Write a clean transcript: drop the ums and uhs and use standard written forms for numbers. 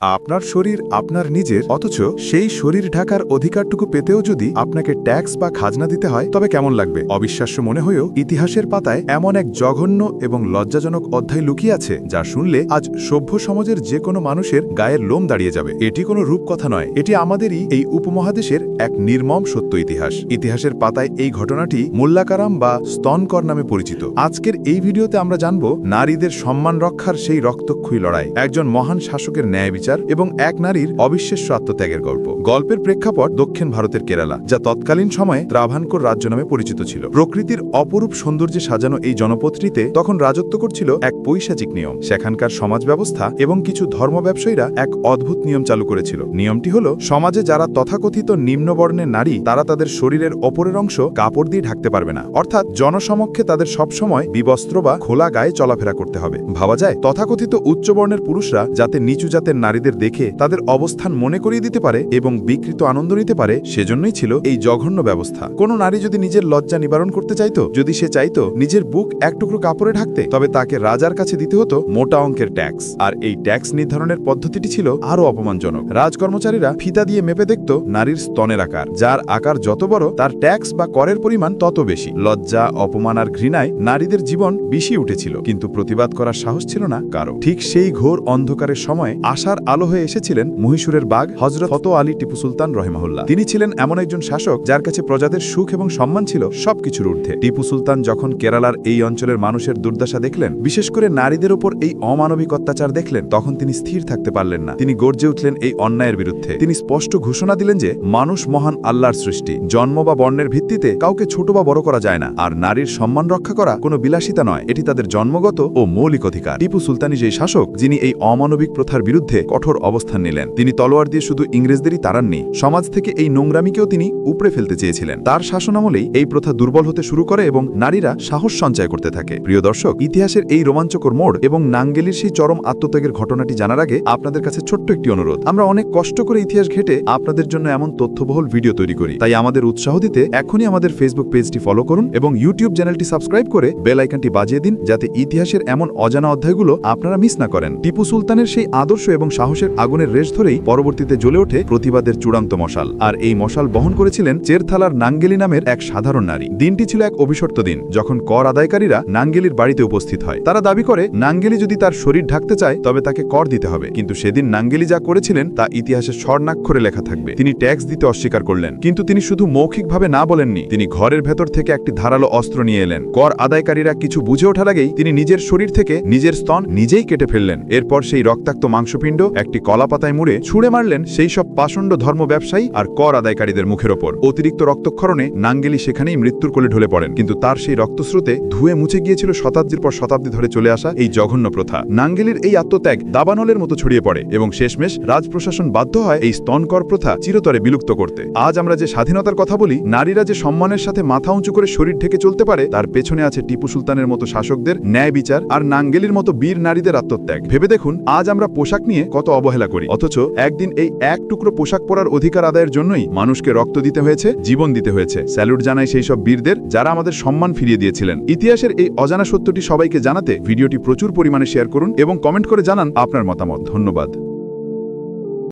আপনার শরীর আপনার নিজের, অথচ সেই শরীর ঢাকার অধিকারটুকু পেতেও যদি আপনাকে ট্যাক্স বা খাজনা দিতে হয় তবে কেমন লাগবে? অবিশ্বাস্য মনে হয়েও ইতিহাসের পাতায় এমন এক জঘন্য এবং লজ্জাজনক অধ্যায় লুকিয়ে আছে যা শুনলে আজ সভ্য সমাজের যে কোনো মানুষের গায়ের লোম দাঁড়িয়ে যাবে। এটি কোনো রূপকথা নয়, এটি আমাদেরই এই উপমহাদেশের এক নির্মম সত্য ইতিহাস। ইতিহাসের পাতায় এই ঘটনাটি মোল্লাকারাম বা স্তনকর নামে পরিচিত। আজকের এই ভিডিওতে আমরা জানব নারীদের সম্মান রক্ষার সেই রক্তক্ষয়ী লড়াই, একজন মহান শাসকের ন্যায় বিচার এবং এক নারীর অবিশ্বাস্য আত্মত্যাগের গল্প। গল্পের প্রেক্ষাপট দক্ষিণ ভারতের কেরালা, যা তৎকালীন সময়ে ত্রাভানকোর রাজ্য নামে পরিচিত ছিল। প্রকৃতির অপরূপ সৌন্দর্যে সাজানো এই জনপদটিতে তখন রাজত্ব করছিল এক পৈশাচিক নিয়ম। সেখানকার সমাজ ব্যবস্থা এবং কিছু ধর্ম ব্যবসায়ীরা এক অদ্ভুত নিয়ম চালু করেছিল। নিয়মটি হল, সমাজে যারা তথাকথিত নিম্নবর্ণের নারী, তারা তাদের শরীরের ওপরের অংশ কাপড় দিয়ে ঢাকতে পারবে না, অর্থাৎ জনসমক্ষে তাদের সবসময় বিবস্ত্র বা খোলা গায়ে চলাফেরা করতে হবে। ভাবা যায়, তথাকথিত উচ্চবর্ণের পুরুষরা যাতে নিচু জাতের নারীদের দেখে তাদের অবস্থান মনে করিয়ে দিতে পারে এবং বিকৃত আনন্দ নিতে পারে, সেজন্যই ছিল এই জঘন্য ব্যবস্থা। কোনো নারী যদি নিজের লজ্জা নিবারণ করতে চাইতো, যদি সে চাইতো নিজের বুক এক টুকরো কাপড়ে ঢাকতে, তবে তাকে রাজার কাছে দিতে হতো মোটা অঙ্কের ট্যাক্স। আর এই ট্যাক্স নির্ধারণের পদ্ধতিটি ছিল আরও অপমানজনক। রাজকর্মচারীরা ফিতা দিয়ে মেপে দেখত নারীর স্তনের আকার, যার আকার যত বড় তার ট্যাক্স বা করের পরিমাণ তত বেশি। লজ্জা, অপমান আর ঘৃণায় নারীদের জীবন বিষিয়ে উঠেছিল, কিন্তু প্রতিবাদ করার সাহস ছিল না কারো। ঠিক সেই ঘোর অন্ধকারের সময় আশার আলো হয়ে এসেছিলেন মহীশূরের বাঘ হযরত ফতো আলী টিপু সুলতান রহিমাহুল্লাহ। তিনি ছিলেন এমন একজন শাসক যার কাছে প্রজাদের সুখ এবং সম্মান ছিল সবকিছুর ঊর্ধ্বে। টিপু সুলতান যখন কেরালার এই অঞ্চলের মানুষের দুর্দশা দেখলেন, বিশেষ করে নারীদের উপর এই অমানবিক অত্যাচার দেখলেন, তখন তিনি স্থির থাকতে পারলেন না। তিনি গর্জে উঠলেন এই অন্যায়ের বিরুদ্ধে। তিনি স্পষ্ট ঘোষণা দিলেন যে মানুষ মহান আল্লাহর সৃষ্টি, জন্ম বা বর্ণের ভিত্তিতে কাউকে ছোট বা বড় করা যায় না, আর নারীর সম্মান রক্ষা করা কোনো বিলাসিতা নয়, এটি তাদের জন্মগত ও মৌলিক অধিকার। টিপু সুলতানি সেই শাসক যিনি এই অমানবিক প্রথার বিরুদ্ধে কঠোর অবস্থান নিলেন। তিনি তলোয়ার দিয়ে শুধু ইংরেজদেরই তাড়াননি, সমাজ থেকে এই নোংরামিকেও তিনি উপড়ে ফেলতে চেয়েছিলেন। তার শাসনামলেই এই প্রথা দুর্বল হতে শুরু করে এবং নারীরা সাহস সঞ্চয় করতে থাকে। প্রিয় দর্শক, ইতিহাসের এই রোমাঞ্চকর মোড় এবং নাঙ্গেলির সেই চরম আত্মত্যাগের ঘটনাটি জানার আগে আপনাদের কাছে ছোট্ট একটি অনুরোধ। আমরা অনেক কষ্ট করে ইতিহাস ঘেটে আপনাদের জন্য এমন তথ্যবহুল ভিডিও তৈরি করি, তাই আমাদের উৎসাহ দিতে এখনই আমাদের ফেসবুক পেজটি ফলো করুন এবং ইউটিউব চ্যানেলটি সাবস্ক্রাইব করে বেল আইকনটি বাজিয়ে দিন, যাতে ইতিহাসের এমন অজানা অধ্যায়গুলো আপনারা মিস না করেন। টিপু সুলতানের সেই আদর্শ এবং সাহসের আগুনের রেশ ধরেই পরবর্তীতে জ্বলে ওঠে প্রতিবাদের চূড়ান্ত মশাল। আর এই মশাল বহন করেছিলেন চেরথালার নাঙ্গেলি নামের এক সাধারণ নারী। দিনটি ছিল এক অভিশপ্ত দিন, যখন কর আদায়কারীরা নাঙ্গেলির বাড়িতে উপস্থিত হয়। তারা দাবি করে নাঙ্গেলি যদি তার শরীর ঢাকতে চায় তবে তাকে কর দিতে হবে, কিন্তু সেদিন নাঙ্গেলি যা করেছিলেন তা ইতিহাসে স্বর্ণাক্ষরে লেখা থাকবে। তিনি ট্যাক্স দিতে অস্বীকার করলেন, কিন্তু তিনি শুধু মৌখিকভাবে না বলেননি, তিনি ঘরের ভেতর থেকে একটি ধারালো অস্ত্র নিয়ে এলেন। কর আদায়কারীরা কিছু বুঝে ওঠার আগেই তিনি নিজের শরীর থেকে নিজের স্তন নিজেই কেটে ফেললেন। এরপর সেই রক্তাক্ত মাংসপিণ্ড একটি কলাপাতায় মুড়ে ছুঁড়ে মারলেন সেই সব পাষণ্ড ধর্ম ব্যবসায়ী আর কর আদায়কারীদের মুখের ওপর। অতিরিক্ত রক্তক্ষরণে নাঙ্গেলি সেখানেই মৃত্যুর কোলে ঢলে পড়েন, কিন্তু তার সেই রক্তস্রোতে ধুয়ে মুছে গিয়েছিল শতাব্দীর পর শতাব্দী ধরে চলে আসা এই জঘন্য প্রথা। নাঙ্গেলির এই আত্মত্যাগ দাবানলের মতো ছড়িয়ে পড়ে এবং শেষমেশ রাজপ্রশাসন বাধ্য হয় এই স্তনকর প্রথা চিরতরে বিলুপ্ত করতে। আজ আমরা যে স্বাধীনতার কথা বলি, নারীরা যে সম্মানের সাথে মাথা উঁচু করে শরীর ঢেকে চলতে পারে, তার পেছনে আছে টিপু সুলতানের মতো শাসকদের ন্যায় বিচার আর নাঙ্গেলির মতো বীর নারীদের আত্মত্যাগ। ভেবে দেখুন, আজ আমরা পোশাক নিয়ে কত অবহেলা করি, অথচ একদিন এই এক টুকরো পোশাক পরার অধিকার আদায়ের জন্যই মানুষকে রক্ত দিতে হয়েছে, জীবন দিতে হয়েছে। স্যালুট জানাই সেই সব বীরদের যারা আমাদের সম্মান ফিরিয়ে দিয়েছিলেন। ইতিহাসের এই অজানা সত্যটি সবাইকে জানাতে ভিডিওটি প্রচুর পরিমাণে শেয়ার করুন এবং কমেন্ট করে জানান আপনার মতামত। ধন্যবাদ।